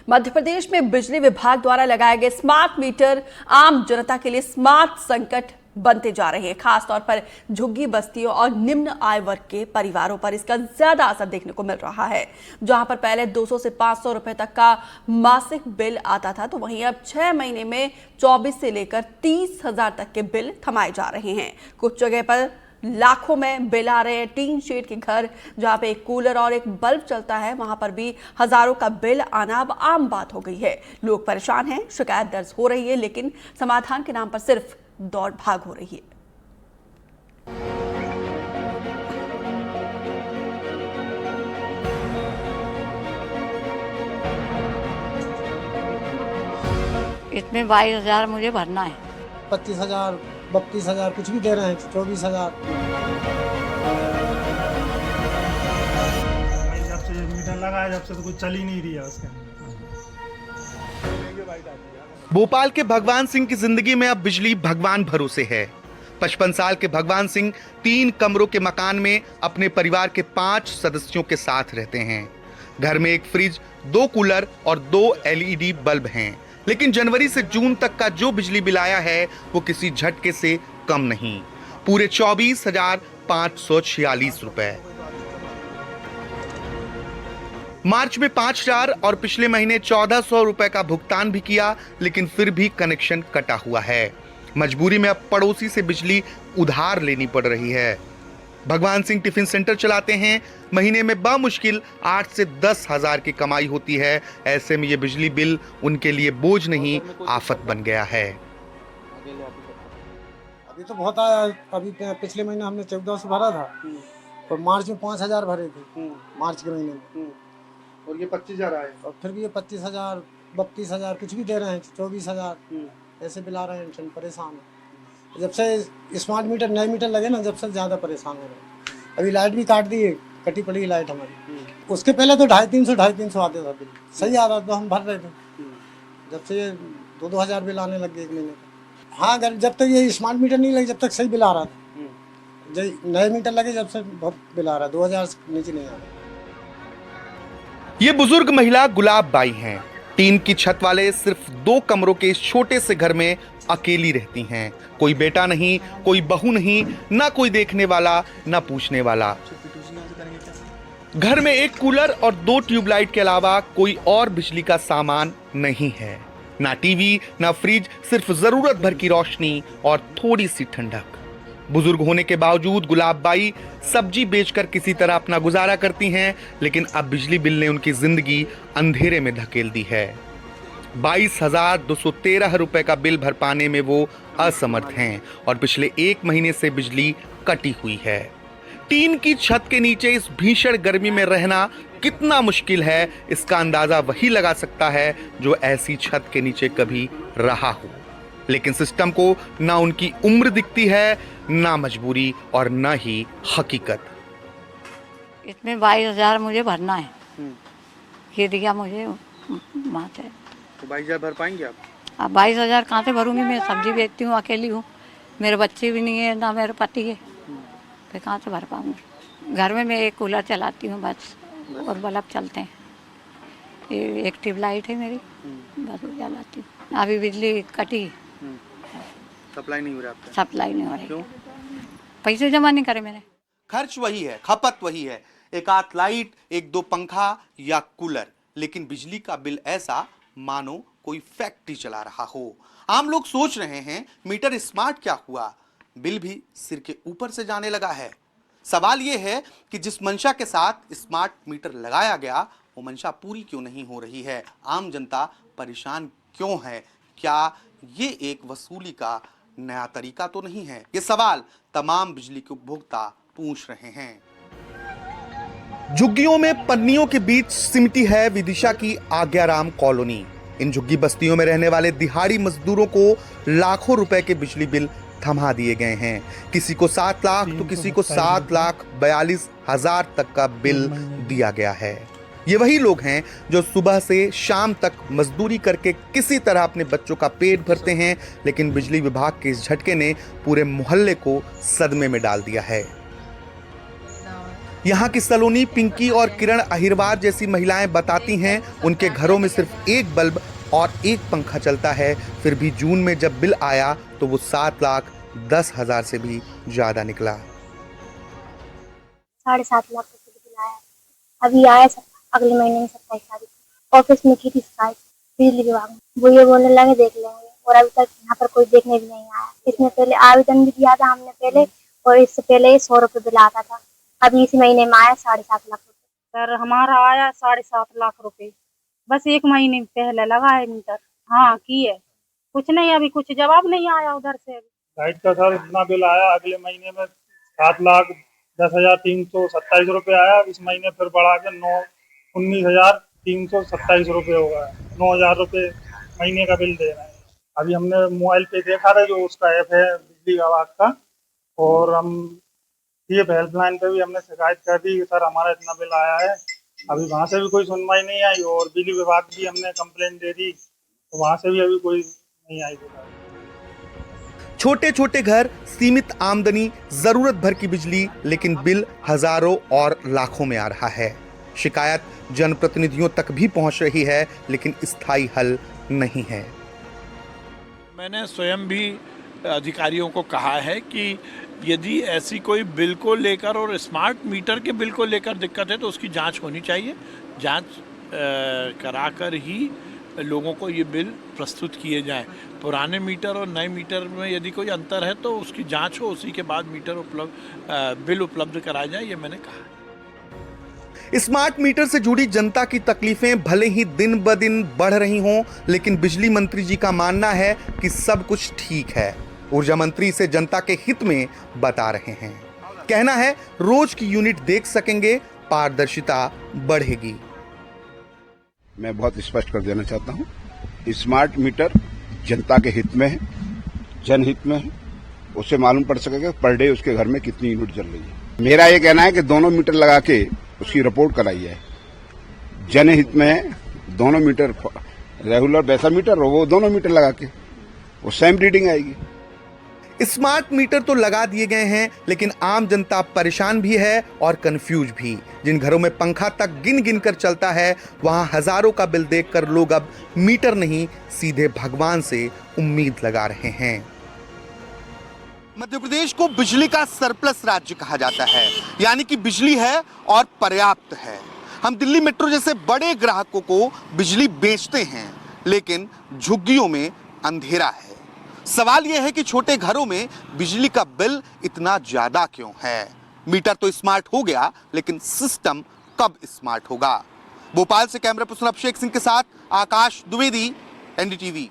मध्य प्रदेश में बिजली विभाग द्वारा लगाए गए स्मार्ट मीटर आम जनता के लिए स्मार्ट संकट बनते जा रहे हैं। खासतौर पर झुग्गी बस्तियों और निम्न आय वर्ग के परिवारों पर इसका ज्यादा असर देखने को मिल रहा है। जहां पर पहले 200 से 500 रुपए तक का मासिक बिल आता था, तो वहीं अब 6 महीने में 24 से लेकर 30,000 तक के बिल थमाए जा रहे हैं। कुछ जगह पर लाखों में बिल आ रहे हैं। टीन शेड के घर जहां पे एक कूलर और एक बल्ब चलता है, वहां पर भी हजारों का बिल आना अब आम बात हो गई है। लोग परेशान हैं, शिकायत दर्ज हो रही है, लेकिन समाधान के नाम पर सिर्फ दौड़ भाग हो रही है। इसमें 22,000 मुझे भरना है। 25,000 32,000 कुछ भी दे रहे हैं, 24,000। जब से मीटर लगा है, जब से तो कुछ चल ही नहीं रही है उसके। भोपाल के भगवान सिंह की जिंदगी में अब बिजली भगवान भरोसे है। 55 साल के भगवान सिंह 3 कमरों के मकान में अपने परिवार के 5 सदस्यों के साथ रहते हैं। घर में एक फ्रिज, 2 कूलर और 2 LED बल्ब हैं। लेकिन जनवरी से जून तक का जो बिजली बिल आया है वो किसी झटके से कम नहीं, पूरे 24,546 रुपए। मार्च में 5,000 और पिछले महीने 1,400 रुपए का भुगतान भी किया, लेकिन फिर भी कनेक्शन कटा हुआ है। मजबूरी में अब पड़ोसी से बिजली उधार लेनी पड़ रही है। भगवान सिंह टिफिन सेंटर चलाते हैं। महीने में बामुश्किल 8 से 10,000 की कमाई होती है। ऐसे में ये बिजली बिल उनके लिए बोझ नहीं, आफत बन गया है। अभी तो बहुत आया। अभी पिछले महीने हमने 1400 भरा था और मार्च में 5,000 भरे थे, मार्च के महीने में। और ये 25,000 आए और फिर भी ये 25,000 32,000 कुछ भी दे रहे हैं, 24,000 ऐसे बिल आ रहे हैं। परेशान है। जब से स्मार्ट मीटर नए मीटर लगे ना, जब से ज्यादा परेशान हो रहे हैं। अभी लाइट भी काट दी है, कटी पड़ी लाइट हमारी। उसके पहले तो 250-300 आते था बिल, सही आ रहा था, हम भर रहे थे। जब से ये 2-2 हज़ार बिल आने लग गए एक महीने का। हाँ, अगर जब तक ये स्मार्ट मीटर नहीं लगे, जब तक सही बिल आ रहा था। जब नए मीटर लगे, जब से बहुत बिल आ रहा है, 2,000 से नीचे नहीं आ रहा। ये बुजुर्ग महिला गुलाब बाई हैं। टीन की छत वाले सिर्फ 2 कमरों के इस छोटे से घर में अकेली रहती हैं। कोई बेटा नहीं, कोई बहू नहीं, ना कोई देखने वाला, ना पूछने वाला। घर में एक कूलर और 2 ट्यूबलाइट के अलावा कोई और बिजली का सामान नहीं है। ना टीवी, ना फ्रिज, सिर्फ जरूरत भर की रोशनी और थोड़ी सी ठंडक। बुजुर्ग होने के बावजूद गुलाब बाई सब्जी बेचकर किसी तरह अपना गुजारा करती हैं, लेकिन अब बिजली बिल ने उनकी जिंदगी अंधेरे में धकेल दी है। 22,213 रुपए का बिल भर पाने में वो असमर्थ हैं और पिछले 1 महीने से बिजली कटी हुई है। टीन की छत के नीचे इस भीषण गर्मी में रहना कितना मुश्किल है, इसका अंदाजा वही लगा सकता है जो ऐसी छत के नीचे कभी रहा हो। लेकिन सिस्टम को ना उनकी उम्र दिखती है, ना मजबूरी और ना ही हकीकत। इसमें 22,000 मुझे भरना है। ये दिया मुझे वहाँ से। तो 22,000 भर पाएंगे आप? अब 22,000 कहाँ से भरूंगी? मैं सब्जी बेचती हूँ, अकेली हूँ, मेरे बच्चे भी नहीं है, ना मेरे पति है, फिर कहाँ से भर पाऊंगी? घर में मैं एक कूलर चलाती हूँ बस, और बल्ब चलते हैं। ये एक ट्यूबलाइट है मेरी, बस वो जलाती हूँ। अभी बिजली कटी, सप्लाई नहीं हो रहा आपका? सप्लाई नहीं हो रही। क्यों? पैसे जमा नहीं करे मैंने। खर्च वही है, खपत वही है, एक आध लाइट, 1-2 पंखा या कूलर, लेकिन बिजली का बिल ऐसा मानो कोई फैक्ट्री चला रहा हो। आम लोग सोच रहे हैं मीटर स्मार्ट क्या हुआ, बिल भी सिर के ऊपर से जाने लगा है। सवाल यह है कि जिस मंशा के साथ स्मार्ट मीटर लगाया गया, वो मंशा पूरी क्यों नहीं हो रही है? आम जनता परेशान क्यों है? क्या ये एक वसूली का नया तरीका तो नहीं है? ये सवाल तमाम बिजली के उपभोक्ता पूछ रहे हैं। झुग्गियों में पन्नियों के बीच सिमटी है विदिशा की आज्ञाराम कॉलोनी। इन झुग्गी बस्तियों में रहने वाले दिहाड़ी मजदूरों को लाखों रुपए के बिजली बिल थमा दिए गए हैं। किसी को 7 लाख तो किसी को 7,42,000 तक का बिल दिया गया है। ये वही लोग हैं जो सुबह से शाम तक मजदूरी करके किसी तरह अपने बच्चों का पेट भरते हैं, लेकिन बिजली विभाग के इस झटके ने पूरे मोहल्ले को सदमे में डाल दिया है। यहाँ की सलोनी, पिंकी और किरण अहिरवार जैसी महिलाएं बताती हैं उनके घरों में सिर्फ एक बल्ब और एक पंखा चलता है, फिर भी जून में जब बिल आया तो वो 7,10,000 से भी ज्यादा निकला। 7.5 लाख रुपए बिल आया। अभी आया अगले महीने में 27 तारीख को। ऑफिस में की थी शिकायत बिजली विभाग में, वो ये बोलने लगे देख लेंगे, और अभी तक यहाँ पर कोई देखने भी नहीं आया। इसमें पहले आवेदन भी दिया था हमने पहले, और इससे पहले 100 रुपए बिल आता था। अभी इसी महीने में आया 7.5 लाख रुपए। सर हमारा आया 7.5 लाख रुपए, बस 1 महीने पहले लगा है मीटर। हाँ की है, कुछ नहीं, अभी कुछ जवाब नहीं आया उधर से। लाइट का सर इतना बिल आया, अगले महीने में 7,10,327 रुपये आया। इस महीने फिर बढ़ा के 19,327 रुपये हो गया। 9,000 रुपये महीने का बिल दे रहे हैं। अभी हमने मोबाइल पे देखा था, जो उसका ऐप है बिजली विभाग का, और हम ये हेल्पलाइन पे भी हमने शिकायत कर दी कि सर हमारा इतना बिल आया है। अभी वहाँ से भी कोई सुनवाई नहीं आई, और बिजली विभाग भी हमने कंप्लेंट दे दी, तो वहाँ से भी अभी कोई नहीं आई। छोटे छोटे घर, सीमित आमदनी, जरूरत भर की बिजली, लेकिन बिल हजारों और लाखों में आ रहा है। शिकायत जनप्रतिनिधियों तक भी पहुंच रही है, लेकिन स्थायी हल नहीं है। मैंने स्वयं भी अधिकारियों को कहा है कि यदि ऐसी कोई बिल को लेकर और स्मार्ट मीटर के बिल को लेकर दिक्कत है तो उसकी जांच होनी चाहिए। जांच कराकर ही लोगों को ये बिल प्रस्तुत किए जाएं। पुराने मीटर और नए मीटर में यदि कोई अंतर है तो उसकी जांच हो, उसी के बाद मीटर बिल उपलब्ध कराया जाए, ये मैंने कहा। स्मार्ट मीटर से जुड़ी जनता की तकलीफें भले ही दिन ब दिन बढ़ रही हों, लेकिन बिजली मंत्री जी का मानना है कि सब कुछ ठीक है। ऊर्जा मंत्री इसे जनता के हित में बता रहे हैं। कहना है रोज की यूनिट देख सकेंगे, पारदर्शिता बढ़ेगी। मैं बहुत स्पष्ट कर देना चाहता हूं, स्मार्ट मीटर जनता के हित में है, जनहित में है। उससे मालूम पड़ सकेगा पर डे उसके घर में कितनी यूनिट जल रही है। मेरा ये कहना है कि दोनों मीटर लगा के उसकी रिपोर्ट कराई है। जनहित में है, दोनों मीटर रेगुलर वैसा मीटर और वो दोनों मीटर लगा के वो सेम रीडिंग आएगी। स्मार्ट मीटर तो लगा दिए गए हैं, लेकिन आम जनता परेशान भी है और कंफ्यूज भी। जिन घरों में पंखा तक गिन गिन कर चलता है, वहां हजारों का बिल देखकर लोग अब मीटर नहीं, सीधे भगवान से उम्मीद लगा रहे हैं। मध्य प्रदेश को बिजली का सरप्लस राज्य कहा जाता है, यानी कि बिजली है और पर्याप्त है। हम दिल्ली मेट्रो जैसे बड़े ग्राहकों को बिजली बेचते हैं, लेकिन झुग्गियों में अंधेरा है। सवाल यह है कि छोटे घरों में बिजली का बिल इतना ज्यादा क्यों है? मीटर तो स्मार्ट हो गया, लेकिन सिस्टम कब स्मार्ट होगा? भोपाल से कैमरा पर्सन अभिषेक सिंह के साथ आकाश द्विवेदी, एनडीटीवी।